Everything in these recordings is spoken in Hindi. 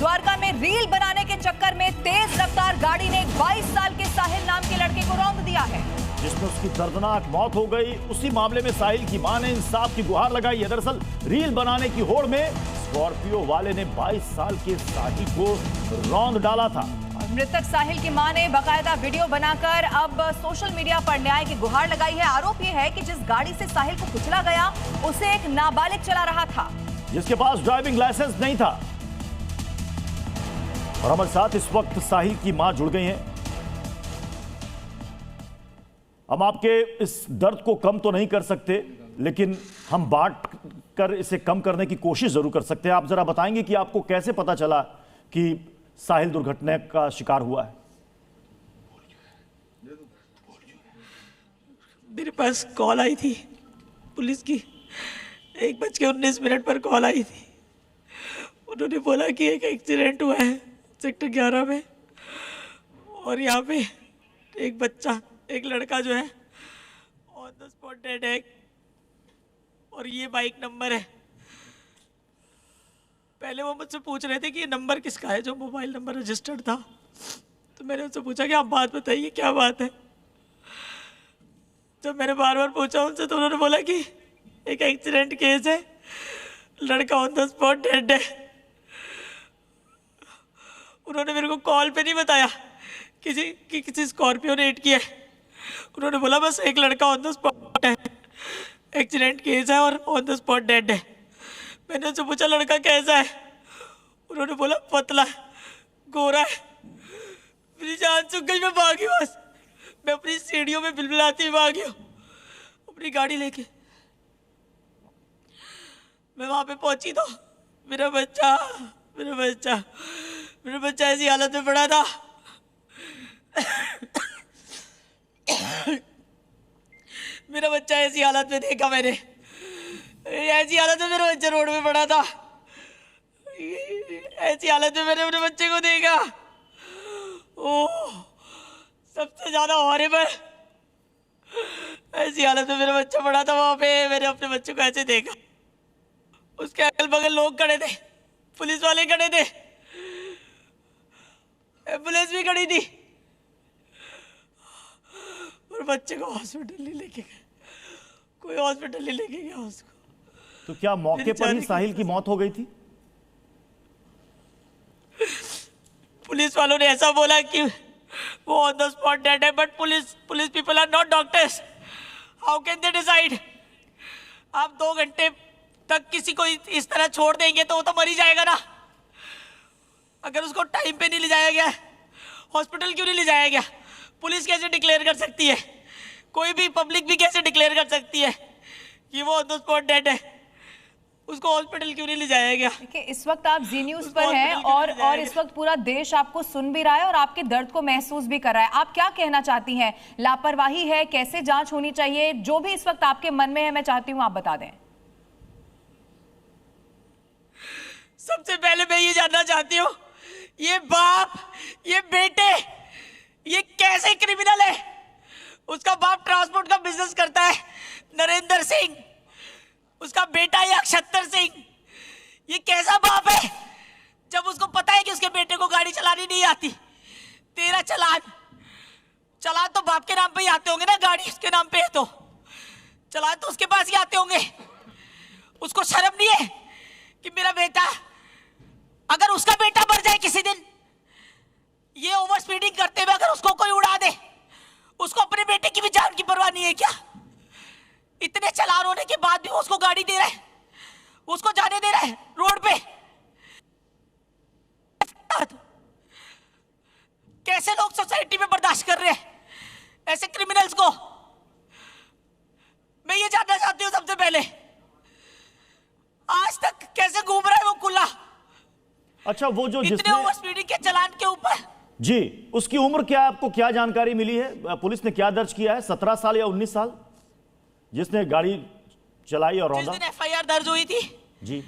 द्वारका में रील बनाने के चक्कर में तेज रफ्तार गाड़ी ने 22 साल के साहिल नाम के लड़के को रौंद दिया है, जिसमें उसकी दर्दनाक मौत हो गई। उसी मामले में साहिल की मां ने इंसाफ की गुहार लगाई है। दरअसल रील बनाने की होड़ में स्कॉर्पियो वाले ने 22 साल के साहिल को रौंद डाला था। मृतक साहिल की मां ने बाकायदा वीडियो बनाकर अब सोशल मीडिया पर न्याय की गुहार लगाई है। आरोप यह है कि जिस गाड़ी से साहिल को कुचला गया उसे एक नाबालिग चला रहा था, जिसके पास ड्राइविंग लाइसेंस नहीं था। और हमारे साथ इस वक्त साहिल की मां जुड़ गई हैं। हम आपके इस दर्द को कम तो नहीं कर सकते, लेकिन हम बांट कर इसे कम करने की कोशिश जरूर कर सकते हैं। आप जरा बताएंगे कि आपको कैसे पता चला कि साहिल दुर्घटना का शिकार हुआ है? मेरे पास कॉल आई थी पुलिस की, 1:19 पर कॉल आई थी। उन्होंने बोला कि एक एक्सीडेंट हुआ है सेक्टर 11 में, और यहाँ पे एक बच्चा, एक लड़का जो है ऑन द स्पॉट डेड है, और ये बाइक नंबर है। पहले वो मुझसे पूछ रहे थे कि ये नंबर किसका है, जो मोबाइल नंबर रजिस्टर्ड था। तो मैंने उनसे पूछा कि आप बात बताइए, क्या बात है। जब मैंने बार बार पूछा उनसे तो उन्होंने बोला कि एक एक्सीडेंट केस है, लड़का ऑन द स्पॉट डेड है। उन्होंने मेरे को कॉल पे नहीं बताया किसी स्कॉर्पियो ने हिट किया है। उन्होंने बोला बस एक लड़का ऑन द स्पॉट है, एक्सीडेंट केस है और ऑन द स्पॉट डेड है। मैंने उनसे पूछा लड़का कैसा है, उन्होंने बोला पतला गोरा है। मेरी जान चुक गई, मैं भागी बस। मैं अपनी सीढ़ियों में बिलबिलाती हुई भागी हूँ अपनी गाड़ी लेके। मैं वहां पे पहुंची तो मेरा बच्चा ऐसी हालत में पड़ा था। मेरा बच्चा ऐसी हालत में देखा मैंने, ऐसी हालत में मेरा बच्चा रोड में पड़ा था। ऐसी हालत में मैंने अपने बच्चे को देखा। ओह, सबसे ज्यादा हॉरिबल। ऐसी हालत में मेरा बच्चा पड़ा था वहां पे। मैंने अपने बच्चे को ऐसे देखा, उसके अगल बगल लोग खड़े थे, पुलिस वाले खड़े थे, एम्बुलेंस भी खड़ी थी, और बच्चे को हॉस्पिटल नहीं लेके गए। कोई हॉस्पिटल नहीं लेके गया उसको। तो क्या मौके पर ही साहिल की मौत हो गई थी? पुलिस वालों ने ऐसा बोला कि वो ऑन द स्पॉट डेड है, but police people are not doctors. How can they decide? आप 2 घंटे तक किसी को इस तरह छोड़ देंगे तो वो तो मर ही जाएगा ना। अगर उसको टाइम पे नहीं ले जाया गया, हॉस्पिटल क्यों नहीं ले जाया गया? पुलिस कैसे डिक्लेयर कर सकती है? कोई भी पब्लिक भी कैसे डिक्लेयर कर सकती है कि वो ऑन द स्पॉट डेड है? उसको हॉस्पिटल क्यों नहीं ले जाया गया? देखिए, इस वक्त आप जी न्यूज पर हैं और इस वक्त पूरा देश आपको सुन भी रहा है और आपके दर्द को महसूस भी कर रहा है। आप क्या कहना चाहती हैं? लापरवाही है, कैसे जांच होनी चाहिए? जो भी इस वक्त आपके मन में है, मैं चाहती हूँ आप बता दें। सबसे पहले मैं ये जानना चाहती हूँ, ये बाप, ये बेटे, ये कैसे क्रिमिनल है? उसका बाप ट्रांसपोर्ट का बिजनेस करता है, नरेंद्र सिंह। उसका बेटा ये अक्षतर सिंह। ये कैसा बाप है जब उसको पता है कि उसके बेटे को गाड़ी चलानी नहीं आती? तेरा चलान तो बाप के नाम पे ही आते होंगे ना, गाड़ी उसके नाम पे है तो चलान तो उसके पास ही आते होंगे। उसको शर्म नहीं है कि मेरा बेटा, अगर उसका बेटा मर जाए किसी दिन, ये ओवर स्पीडिंग करते हुए अगर उसको कोई उड़ा दे, उसको अपने बेटे की भी जान की परवाह नहीं है क्या? इतने चालान होने के बाद भी उसको गाड़ी दे रहा है, उसको जाने दे रहा है रोड पे। कैसे लोग सोसाइटी में बर्दाश्त कर रहे हैं ऐसे क्रिमिनल्स को? मैं ये जानना चाहती हूँ सबसे पहले, आज तक कैसे घूम रहा है वो खुला? अच्छा, वो जो इतने ओवर स्पीडिंग के चालान के ऊपर जी, उसकी उम्र क्या है? आपको क्या जानकारी मिली है? पुलिस ने क्या दर्ज किया है? 17 साल या 19 साल जिसने गाड़ी चलाई और रौंदा? जिस दिन एफआईआर दर्ज हुई थी जी,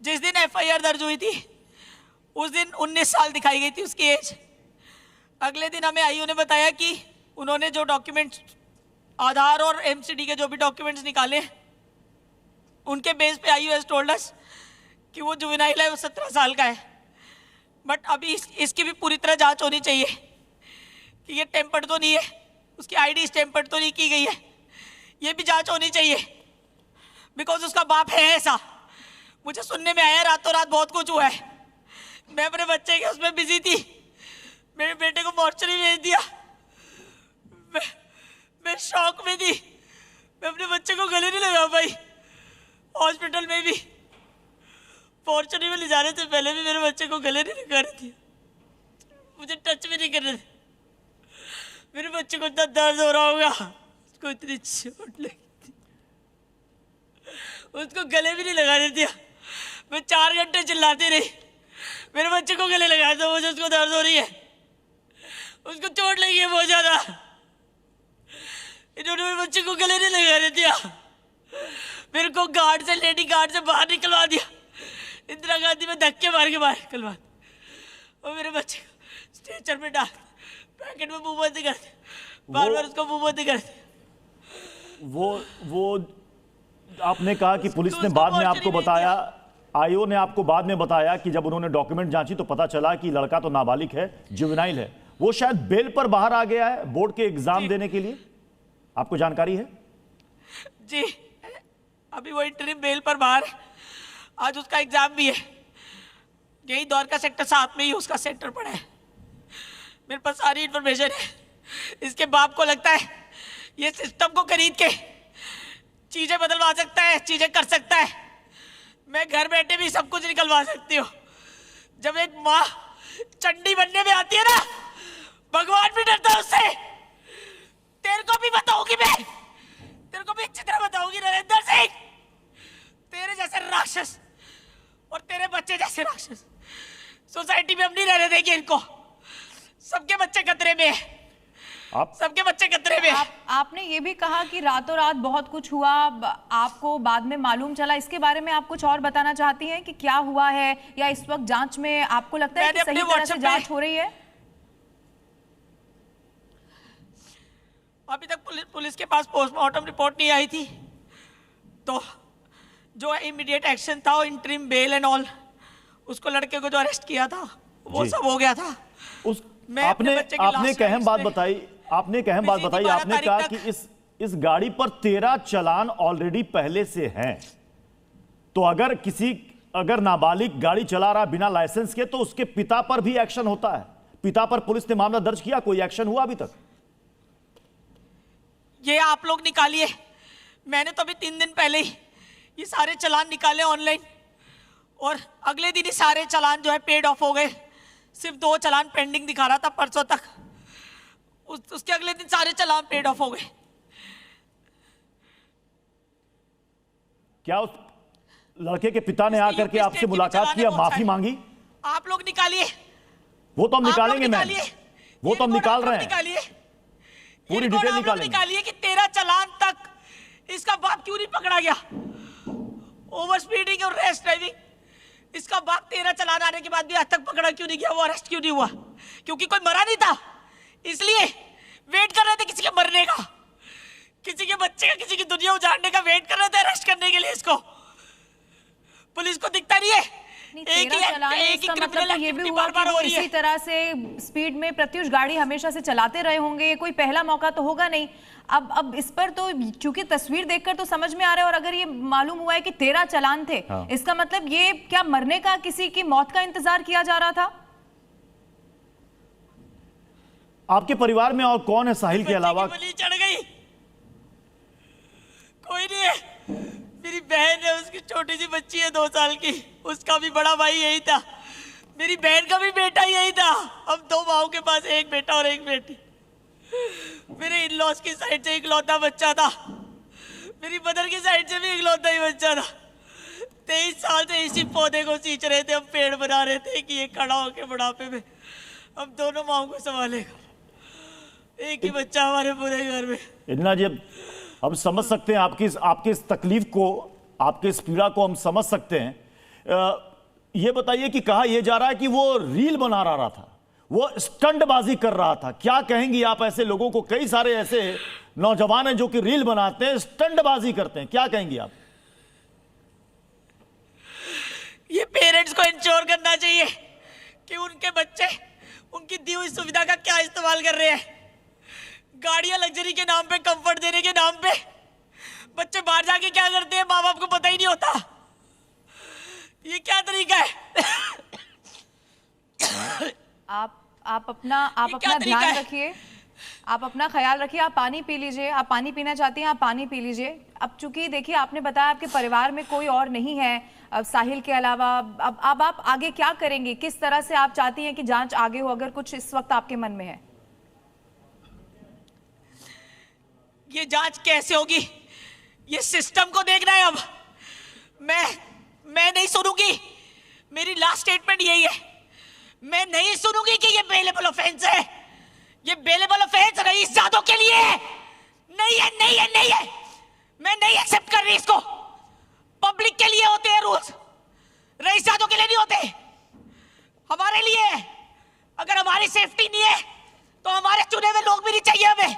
जिस दिन एफआईआर दर्ज हुई थी उस दिन 19 साल दिखाई गई थी उसकी एज। अगले दिन हमें आईओ ने बताया कि उन्होंने जो डॉक्यूमेंट्स, आधार और एमसीडी के जो भी डॉक्यूमेंट्स निकाले, उनके बेस पे आईओ हैज टोल्ड अस कि वो जुवेनाइल है, वो 17 साल का है। बट अभी इसकी भी पूरी तरह जांच होनी चाहिए कि ये टेम्पर्ड तो नहीं है, उसकी आईडी टेम्पर्ड तो नहीं की गई है, ये भी जांच होनी चाहिए। बिकॉज उसका बाप है ऐसा, मुझे सुनने में आया रातों रात बहुत कुछ हुआ है। मैं अपने बच्चे के उसमें बिजी थी, मेरे बेटे को मॉर्चरी भेज दिया, मैं शॉक में थी, मैं अपने बच्चे को गले नहीं लगा पाई। हॉस्पिटल में भी मॉर्चरी में ले जाने से पहले भी मेरे बच्चे को गले नहीं लगा रही थी, मुझे टच भी नहीं कर रहे थे। मेरे बच्चे को इतना दर्द हो रहा होगा, उसको इतनी चोट लगी थी, उसको गले भी नहीं लगा रही थी। मैं 4 घंटे चिल्लाती रही, मेरे बच्चे को गले लगा दो, मुझे उसको दर्द हो रही है, उसको चोट लगी है बहुत ज्यादा। इन्होंने मेरे बच्चे को गले नहीं लगा रही थी, मेरे को गार्ड से, लेडी गार्ड से बाहर निकलवा दिया, इंदिरा गांधी में धक्के मार के बाहर निकलवा, और मेरे बच्चे को स्ट्रेचर पे डाल, पैकेट में मुंह बंद कर दिया, बार बार उसको मुंह बंद कर दिया। वो आपने कहा कि पुलिस ने बाद में आपको बताया, आईओ ने आपको बाद में बताया कि जब उन्होंने डॉक्यूमेंट जांची तो पता चला कि लड़का तो नाबालिग है, जुवेनाइल है, वो शायद बेल पर बाहर आ गया है बोर्ड के एग्जाम देने के लिए, आपको जानकारी है? जी, अभी वो इंटरिम बेल पर बाहर है, आज उसका एग्जाम भी है, यही दौर का सेक्टर 7 में ही उसका सेंटर पड़ा है, मेरे पास सारी इंफॉर्मेशन है। इसके बाप को लगता है ये सिस्टम को खरीद के चीजें बदलवा सकता है, चीजें कर सकता है, मैं घर बैठे भी सब कुछ निकलवा सकती हूँ। जब एक माँ चंडी बनने में आती है ना, भगवान भी डरता है उससे। तेरे को भी बताऊंगी मैं, तेरे को भी अच्छी तरह बताऊंगी नरेंद्र सिंह, तेरे जैसे राक्षस और तेरे बच्चे जैसे राक्षस सोसाइटी में हम नहीं रहने देंगे इनको। सबके बच्चे खतरे में है, सबके बच्चे खतरे में। आपने ये भी कहा कि रातों रात बहुत कुछ हुआ, आपको बाद में मालूम चला, इसके बारे में आप कुछ और बताना चाहती हैं कि क्या हुआ है, या इस वक्त जांच में आपको लगता है कि सही तरह से जांच हो रही है? अभी तक पुलिस के पास पोस्टमार्टम रिपोर्ट नहीं आई थी, तो जो इमीडिएट एक्शन था वो इंटरिम बेल एंड ऑल, उसको लड़के को जो अरेस्ट किया था वो सब हो गया था। आपने एक अहम बात बताई, आपने कहा कि इस गाड़ी पर 13 चालान ऑलरेडी पहले से हैं, तो अगर नाबालिग गाड़ी चला रहा बिना लाइसेंस के तो उसके पिता पर भी एक्शन होता है। पिता पर पुलिस ने मामला दर्ज किया, कोई एक्शन हुआ अभी तक? ये आप लोग निकालिए, मैंने तो अभी 3 दिन पहले ही ये सारे चालान निकाले ऑनलाइन, और अगले दिन ही सारे चालान जो है पेड ऑफ हो गए। सिर्फ 2 चालान पेंडिंग दिखा रहा था परसों तक, उसके अगले दिन सारे चालान पेड ऑफ हो गए। क्या उस लड़के के पिता ने आकर के आपसे मुलाकात की, माफी मांगी? आप लोग निकालिए, वो तो हम निकालेंगे मैम, वो तो हम निकाल रहे हैं, पूरी डिटेल निकालिए कि 13 चालान तक इसका बाप क्यों नहीं पकड़ा गया। ओवर स्पीडिंग और रैश ड्राइविंग, इसका बाप 13 चालान आने के बाद भी आज तक पकड़ा क्यों नहीं गया, वो अरेस्ट क्यों नहीं हुआ? क्योंकि कोई मरा नहीं था, इसलिए वेट कर रहे थे किसी के मरने का, किसी के बच्चे का, किसी की दुनिया उजाड़ने का वेट कर रहे थे अरेस्ट करने के लिए। इसको पुलिस को दिखता नहीं है, एक ही मतलब तो ये भी हुआ कि वो इसी तरह से स्पीड में प्रत्युष गाड़ी हमेशा से चलाते रहे होंगे, ये कोई पहला मौका तो होगा नहीं। अब इस पर तो चूंकि तस्वीर देखकर तो समझ में आ रहा है, और अगर ये मालूम हुआ है कि 13 चालान थे, इसका मतलब ये क्या मरने का, किसी की मौत का इंतजार किया जा रहा था? आपके परिवार में और कौन है साहिल के अलावा? चढ़ गई, कोई नहीं है। मेरी बहन है, उसकी छोटी सी बच्ची है 2 साल की, उसका भी बड़ा भाई यही था, मेरी बहन का भी बेटा यही था। हम 2 माओं के पास एक बेटा और एक बेटी। मेरे इन लॉज की साइड से इकलौता बच्चा था, मेरी मदर की साइड से भी इकलौता ही बच्चा था। 23 साल से इसी पौधे को सींच रहे थे, हम पेड़ बना रहे थे कि ये खड़ा होके बुढ़ापे में हम दोनों माओं को संभालेगा। एक ही बच्चा हमारे पूरे घर में। इन्ना जी, हम समझ सकते हैं आपकी इस तकलीफ को, आपके इस पीड़ा को हम समझ सकते हैं। ये बताइए कि कहा यह जा रहा है कि वो रील बना रहा था, वो स्टंटबाजी कर रहा था, क्या कहेंगी आप ऐसे लोगों को? कई सारे ऐसे नौजवान हैं जो कि रील बनाते हैं, स्टंटबाजी करते हैं, क्या कहेंगी आप? ये पेरेंट्स को इंश्योर करना चाहिए कि उनके बच्चे उनकी दी हुई सुविधा का क्या इस्तेमाल कर रहे हैं। गाड़ियां लग्जरी के नाम पे, कंफर्ट देने के नाम पे बच्चे बाहर जाके क्या करते हैं, माँ बाप को पता ही नहीं होता। ये क्या तरीका है? आप अपना ध्यान रखिए, आप अपना ख्याल रखिए। आप पानी पी लीजिए, आप पानी पीना चाहती हैं आप पानी पी लीजिए। अब चूंकि देखिए आपने बताया आपके परिवार में कोई और नहीं है अब साहिल के अलावा, अब आप आगे क्या करेंगे, किस तरह से आप चाहती हैं कि जांच आगे हो, अगर कुछ इस वक्त आपके मन में है? ये जांच कैसे होगी, ये सिस्टम को देखना है। अब मैं नहीं सुनूंगी। मेरी लास्ट स्टेटमेंट यही है, मैं नहीं सुनूंगी कि ये बेलेबल ऑफेंस है। ये बेलेबल ऑफेंस रईस जादव के लिए है, नहीं है, नहीं है, नहीं है। मैं नहीं एक्सेप्ट कर रही इसको। पब्लिक के लिए होते हैं रूल्स, रईस जादव के लिए नहीं होते, हमारे लिए है। अगर हमारी सेफ्टी नहीं है तो हमारे चुने हुए लोग भी नहीं चाहिए हमें,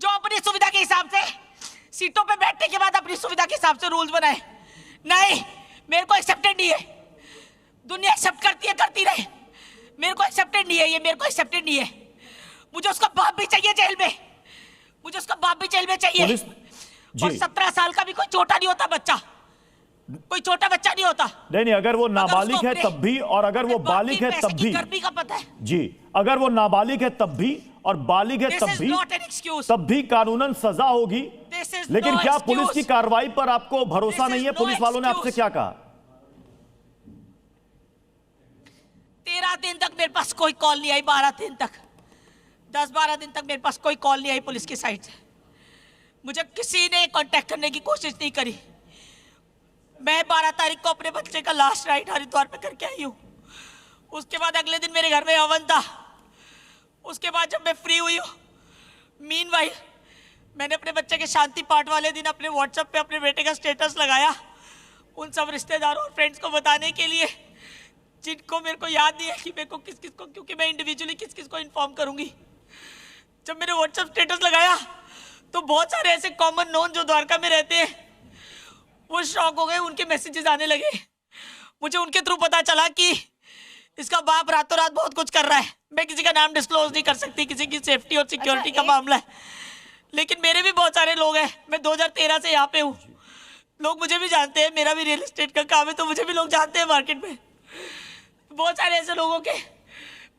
जो अपनी सुविधा के हिसाब से सीटों पे बैठने के बाद अपनी सुविधा के हिसाब से रूल्स बनाए। नहीं, मेरे को एक्सेप्टेड नहीं है। दुनिया एक्सेप्ट करती है, करती रहे, मेरे को एक्सेप्टेड नहीं है। ये मेरे को एक्सेप्टेड नहीं है। मुझे उसका बाप भी चाहिए जेल में, मुझे उसका बाप भी जेल में चाहिए। और 17 साल का भी कोई छोटा नहीं होता बच्चा, कोई छोटा बच्चा नहीं होता। नहीं, अगर वो नाबालिग है तब भी, और अगर वो बालिग है तब भी, गर्मी का पता है जी, अगर वो नाबालिग है तब भी और बालिग है तब भी कानूनन सजा होगी। लेकिन क्या पुलिस की कार्रवाई पर आपको भरोसा नहीं है? पुलिस वालों ने आपसे क्या कहा? 13 दिन तक मेरे पास कोई कॉल नहीं आई, 12 दिन तक, 10-12 दिन तक मेरे पास कोई कॉल नहीं आई पुलिस की साइड से। मुझे किसी ने कांटेक्ट करने की कोशिश नहीं करी। मैं 12 तारीख को अपने बच्चे का लास्ट राइड हरिद्वार पे करके आई हूँ। उसके बाद अगले दिन मेरे घर में हवन था। उसके बाद जब मैं फ्री हुई हूँ, मीनवाइल मैंने अपने बच्चे के शांति पाठ वाले दिन अपने व्हाट्सएप पे अपने बेटे का स्टेटस लगाया, उन सब रिश्तेदारों और फ्रेंड्स को बताने के लिए जिनको मेरे को याद नहीं है कि मेरे को किस किस को, क्योंकि मैं इंडिविजुअली किस किस को इन्फॉर्म करूंगी। जब मैंने व्हाट्सएप स्टेटस लगाया तो बहुत सारे ऐसे कॉमन नोन जो द्वारका में रहते हैं वो शॉक हो गए, उनके मैसेजेस आने लगे। मुझे उनके थ्रू पता चला कि इसका बाप रातों रात बहुत कुछ कर रहा है। मैं किसी का नाम डिस्क्लोज नहीं कर सकती, किसी की सेफ्टी और सिक्योरिटी का मामला है, लेकिन मेरे भी बहुत सारे लोग हैं। मैं 2013 से यहाँ पे हूँ, लोग मुझे भी जानते हैं, मेरा भी रियल एस्टेट का काम है तो मुझे भी लोग जानते हैं मार्केट में। बहुत सारे ऐसे लोगों के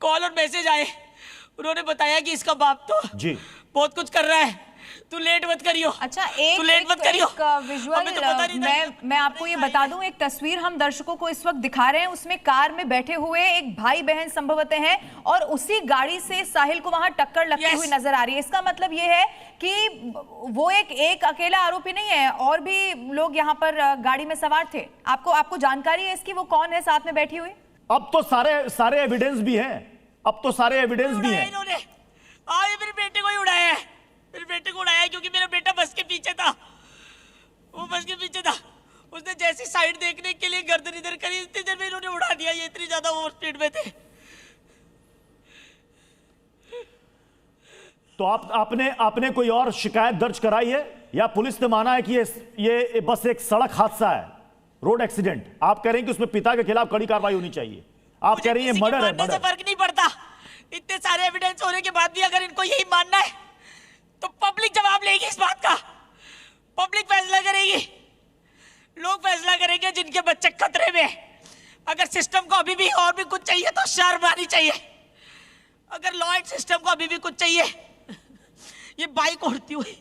कॉल और मैसेज आए, उन्होंने बताया कि इसका बाप तो जी बहुत कुछ कर रहा है, तू लेट मत करियो। अच्छा, एक विजुअल मैं आपको ये बता दूं, एक तस्वीर हम दर्शकों को इस वक्त दिखा रहे हैं, उसमें कार में बैठे हुए एक भाई बहन संभवतः हैं और उसी गाड़ी से साहिल को वहां टक्कर लगती हुई नजर आ रही है। इसका मतलब ये है कि वो एक अकेला आरोपी नहीं है, और भी लोग यहाँ पर गाड़ी में सवार थे। आपको जानकारी है इसकी, वो कौन है साथ में बैठी हुई? अब तो सारे एविडेंस भी हैं, अब तो सारे एविडेंस भी हैं। इन्होंने मेरे बेटे को ही उड़ाया है, मेरे बेटे को उड़ाया क्योंकि मेरा बेटा बस के पीछे था, वो बस के पीछे था। उसने जैसी साइड देखने के लिए गर्दन इधर करी, इतनी देर में इन्होंने उड़ा दिया। ये इतनी ज्यादा ओवर स्पीड में थे। तो आपने कोई और शिकायत दर्ज कराई है या पुलिस ने माना है कि ये बस एक सड़क हादसा है, रोड एक्सीडेंट? आप कह रहे हैं कि उसमें पिता के खिलाफ कड़ी कार्रवाई होनी चाहिए, आप कह रही हैं मर्डर है। मर्डर से फर्क नहीं पड़ता, इतने सारे एविडेंस होने के बाद भी अगर इनको यही मानना है तो पब्लिक जवाब लेगी इस बात का। पब्लिक फैसला करेगी, लोग फैसला करेंगे जिनके बच्चे खतरे में। अगर सिस्टम को अभी भी और भी कुछ चाहिए तो शर्म आनी चाहिए। अगर लॉ एंड सिस्टम को अभी भी कुछ चाहिए, ये बाइक उड़ती हुई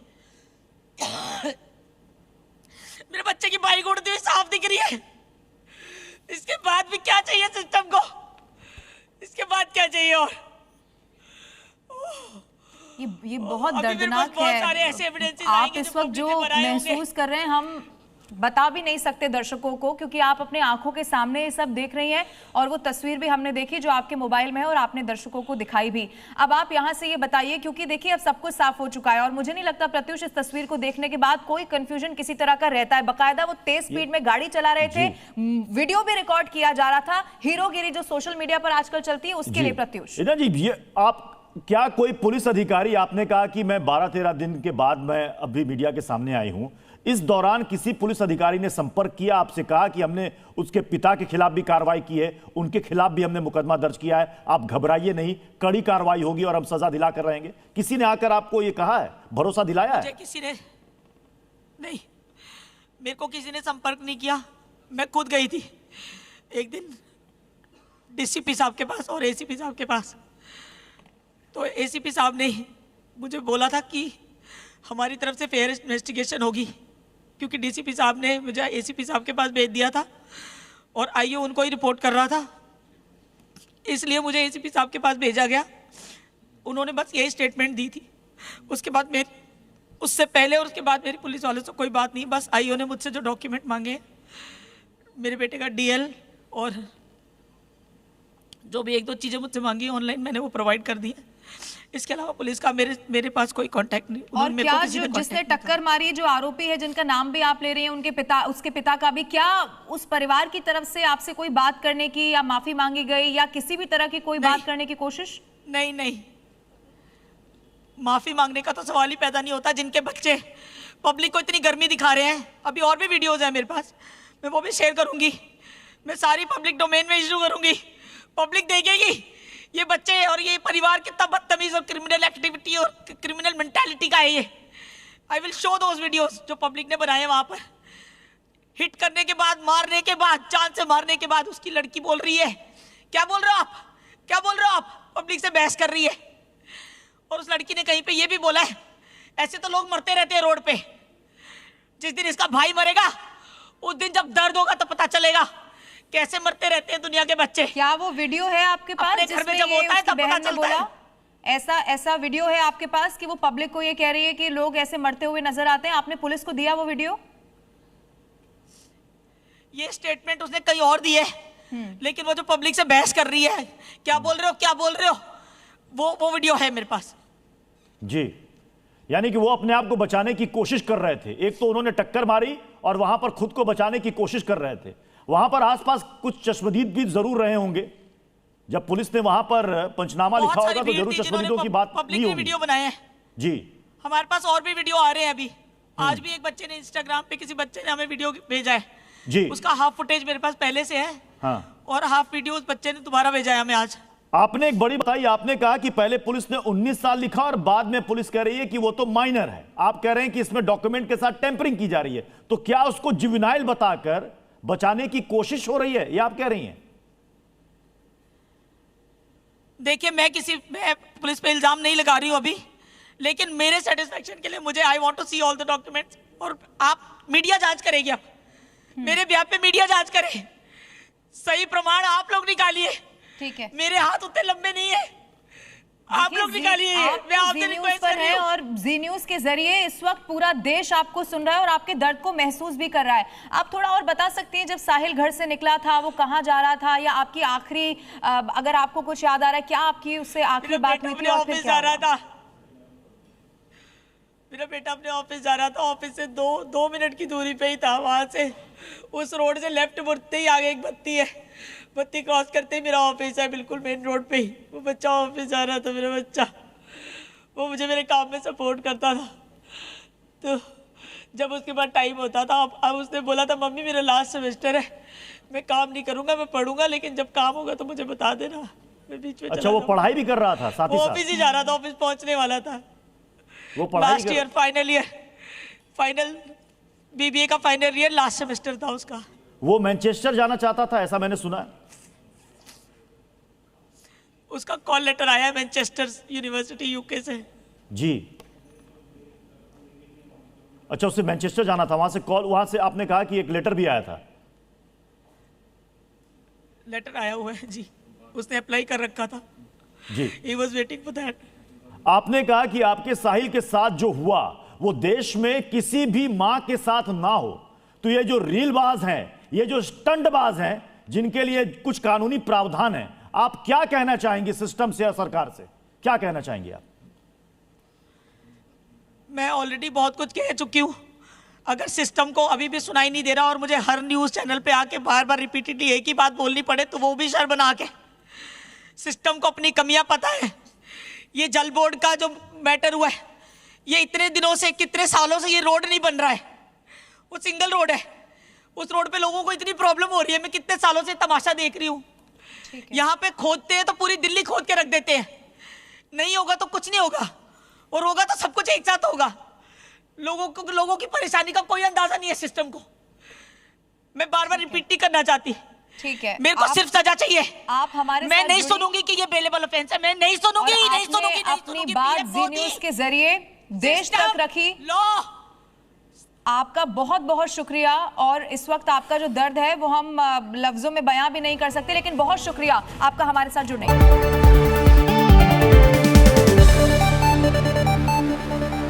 मेरे बच्चे की बाइक उड़ती हुई साफ दिख रही है। इसके बाद भी क्या चाहिए सिस्टम को? इसके बाद क्या चाहिए? और ये बहुत दर्दनाक है। आप इस वक्त जो महसूस कर रहे हैं हम बता भी नहीं सकते दर्शकों को, क्योंकि आप अपने आंखों के सामने ये सब देख रही हैं और वो तस्वीर भी हमने देखी जो आपके मोबाइल में है और आपने दर्शकों को दिखाई भी। अब आप यहां से ये बताइए, क्योंकि देखिए अब सब कुछ साफ हो चुका है और मुझे नहीं लगता प्रत्युष इस तस्वीर को देखने के बाद कोई कंफ्यूजन किसी तरह का रहता है। बकायदा वो तेज स्पीड में गाड़ी चला रहे थे, वीडियो भी रिकॉर्ड किया जा रहा था, हीरोगिरी जो सोशल मीडिया पर आजकल चलती है उसके लिए। प्रत्युष जी, आप क्या कोई पुलिस अधिकारी, आपने कहा कि मैं 12-13 दिन के बाद मैं अभी मीडिया के सामने आई हूं, इस दौरान किसी पुलिस अधिकारी ने संपर्क किया, आपसे कहा कि हमने उसके पिता के खिलाफ भी कार्रवाई की है, उनके खिलाफ भी हमने मुकदमा दर्ज किया है, आप घबराइए नहीं, कड़ी कार्रवाई होगी और हम सजा दिला कर रहेंगे? किसी ने आकर आपको यह कहा है, भरोसा दिलाया है? किसी ने नहीं, मेरे को किसी ने संपर्क नहीं किया। मैं खुद गई थी एक दिन डीसीपी साहब के पास और एसीपी साहब के पास। तो एसीपी साहब ने मुझे बोला था कि हमारी तरफ से फेयर इन्वेस्टिगेशन होगी, क्योंकि डीसीपी साहब ने मुझे एसीपी साहब के पास भेज दिया था और आईओ उनको ही रिपोर्ट कर रहा था, इसलिए मुझे एसीपी साहब के पास भेजा गया। उन्होंने बस यही स्टेटमेंट दी थी। उसके बाद उससे पहले और उसके बाद मेरी पुलिस वालों से कोई बात नहीं। बस आईओ ने मुझसे जो डॉक्यूमेंट मांगे, मेरे बेटे का डीएल और जो भी एक दो चीज़ें मुझसे मांगी ऑनलाइन, मैंने वो प्रोवाइड कर दी है। इसके अलावा पुलिस का मेरे पास कोई कांटेक्ट नहीं। और क्या जो जिसने टक्कर मारी, जो आरोपी है जिनका नाम भी आप ले रही हैं, उसके पिता का भी, क्या उस परिवार की तरफ से आपसे कोई बात करने की या माफी मांगी गई या किसी भी तरह की कोई बात करने की कोशिश? नहीं, माफी मांगने का तो सवाल ही पैदा नहीं होता। जिनके बच्चे पब्लिक को इतनी गर्मी दिखा रहे हैं, अभी और भी वीडियोज है मेरे पास, मैं वो भी शेयर करूंगी, मैं सारी पब्लिक डोमेन में इशू करूंगी, पब्लिक देखेगी ये बच्चे और ये परिवार कितना बदतमीज और क्रिमिनल एक्टिविटी और क्रिमिनल मेंटालिटी का है ये। I will show those videos जो पब्लिक ने बनाए वहां पर। हिट करने के बाद, मारने के बाद, जान से मारने के बाद उसकी लड़की बोल रही है, क्या बोल रहे हो आप, क्या बोल रहे हो आप, पब्लिक से बहस कर रही है। और उस लड़की ने कहीं पे ये भी बोला है, ऐसे तो लोग मरते रहते हैं रोड पे, जिस दिन इसका भाई मरेगा उस दिन जब दर्द होगा तो पता चलेगा कैसे मरते रहते हैं दुनिया के बच्चे। क्या वो वीडियो है आपके पास जिसमें ये उसकी बहन ने बोला? ऐसा वीडियो है आपके पास कि वो पब्लिक को ये कह रही है कि लोग ऐसे मरते हुए नजर आते हैं? आपने पुलिस को दिया वो वीडियो? ये स्टेटमेंट उसने कहीं और दी है, लेकिन वो जो पब्लिक से बहस कर रही है, क्या बोल रहे हो, क्या बोल रहे हो, वो वीडियो है मेरे पास। जी, यानी कि वो अपने आप को बचाने की कोशिश कर रहे थे। एक तो उन्होंने टक्कर मारी और वहां पर खुद को बचाने की कोशिश कर रहे थे। वहां पर आसपास कुछ चश्मदीद भी जरूर रहे होंगे। जब पुलिस ने वहां पर पंचनामा लिखा होगा तो जरूर चश्मदीदों की बात नहीं होगी। वीडियो बनाए हैं जी, हमारे पास और भी वीडियो आ रहे हैं अभी। आज भी एक बच्चे ने इंस्टाग्राम पे, किसी बच्चे ने हमें वीडियो भेजा है जी, उसका हाफ फुटेज मेरे पास पहले से है। हाँ। और हाफ वीडियो उस बच्चे ने दोबारा भेजा है हमें आज। आपने एक बड़ी बताई, आपने कहा कि पहले पुलिस ने 19 साल लिखा और बाद में पुलिस कह रही है कि वो तो माइनर है। आप कह रहे हैं कि इसमें डॉक्यूमेंट के साथ टेम्परिंग की जा रही है, तो क्या उसको जुवेनाइल बताकर बचाने की कोशिश हो रही है, ये आप कह रही हैं? देखिए, मैं पुलिस पे इल्जाम नहीं लगा रही हूं अभी, लेकिन मेरे सेटिस्फेक्शन के लिए मुझे I want to see all the documents. और आप मीडिया जांच करेगी, आप मेरे ब्याह पे मीडिया जांच करे, सही प्रमाण आप लोग निकालिए। ठीक है, मेरे हाथ उतने लंबे नहीं है, आप लोग निकालिए। मैं आपसे रिक्वेस्ट कर रही हूं। और जी न्यूज के जरिए इस वक्त पूरा देश आपको सुन रहा है और आपके दर्द को महसूस भी कर रहा है। आप थोड़ा और बता सकती हैं, जब साहिल घर से निकला था वो कहाँ जा रहा था, या आपकी आखिरी, अगर आपको कुछ याद आ रहा है, क्या आपकी उससे आखिरी बात हुई थी और फिर क्या हुआ? मेरा बेटा अपने ऑफिस जा रहा था, ऑफिस से 2 मिनट की दूरी पे ही था। वहां से उस रोड से लेफ्ट मुड़ते ही आगे एक बत्ती है, बत्ती क्रॉस करते ही मेरा ऑफिस है, बिल्कुल मेन रोड पे ही। वो बच्चा ऑफिस जा रहा था, मेरा बच्चा, वो मुझे मेरे काम में सपोर्ट करता था। तो जब उसके बाद टाइम होता था, अब उसने बोला था, मम्मी मेरा लास्ट सेमेस्टर है, मैं काम नहीं करूंगा, मैं पढ़ूंगा, लेकिन जब काम होगा तो मुझे बता देना। मैं बीच में अच्छा, वो पढ़ाई भी कर रहा था साथ ही साथ? ऑफिस ही जा रहा था, ऑफिस पहुंचने वाला था। वो पढ़ाई लास्ट ईयर, फाइनल बीबीए का फाइनल ईयर, लास्ट सेमेस्टर था उसका। वो मैनचेस्टर जाना चाहता था, ऐसा मैंने सुना है। उसका कॉल लेटर आया है मैनचेस्टर यूनिवर्सिटी यूके से। जी, अच्छा, उसे मैनचेस्टर जाना था, वहां से कॉल, वहां से आपने कहा कि एक लेटर भी आया था। लेटर आया हुआ है जी, उसने अप्लाई कर रखा था ji, he was waiting for that. आपने कहा कि आपके साहिल के साथ जो हुआ वो देश में किसी भी मां के साथ ना हो। तो ये जो रीलबाज हैं, ये जो स्टंटबाज हैं, जिनके लिए कुछ कानूनी प्रावधान है, आप क्या कहना चाहेंगे सिस्टम से या सरकार से, क्या कहना चाहेंगे आप? मैं ऑलरेडी बहुत कुछ कह चुकी हूं। अगर सिस्टम को अभी भी सुनाई नहीं दे रहा और मुझे हर न्यूज चैनल पे आके बार बार रिपीटेडली एक ही बात बोलनी पड़े, तो वो भी शर्म बना के। सिस्टम को अपनी कमियां पता है। ये जल बोर्ड का जो मैटर हुआ है, ये इतने दिनों से, कितने सालों से ये रोड नहीं बन रहा है। वो सिंगल रोड है, उस रोड पे लोगों को इतनी प्रॉब्लम हो रही है। मैं कितने सालों से तमाशा देख रही हूँ। यहाँ पे खोदते हैं तो पूरी दिल्ली खोद के रख देते हैं, नहीं होगा तो कुछ नहीं होगा, और होगा तो सब कुछ एक साथ होगा। लोगों की परेशानी का कोई अंदाजा नहीं है सिस्टम को। मैं बार बार रिपीट नहीं करना चाहती। ठीक है, मेरे को सिर्फ सजा चाहिए। आप हमारे मैं साथ नहीं जुड़ी- सुनूंगी कि ये बेलेबल ऑफेंस है। मैं नहीं सुनूंगी, और नहीं आपने सुनूंगी, नहीं अपनी सुनूंगी। बात पीएम जी मोदी, न्यूज के जरिए देश तक रखी। लॉ। आपका बहुत बहुत शुक्रिया। और इस वक्त आपका जो दर्द है वो हम लफ्जों में बयां भी नहीं कर सकते, लेकिन बहुत शुक्रिया आपका हमारे साथ जुड़ने के लिए।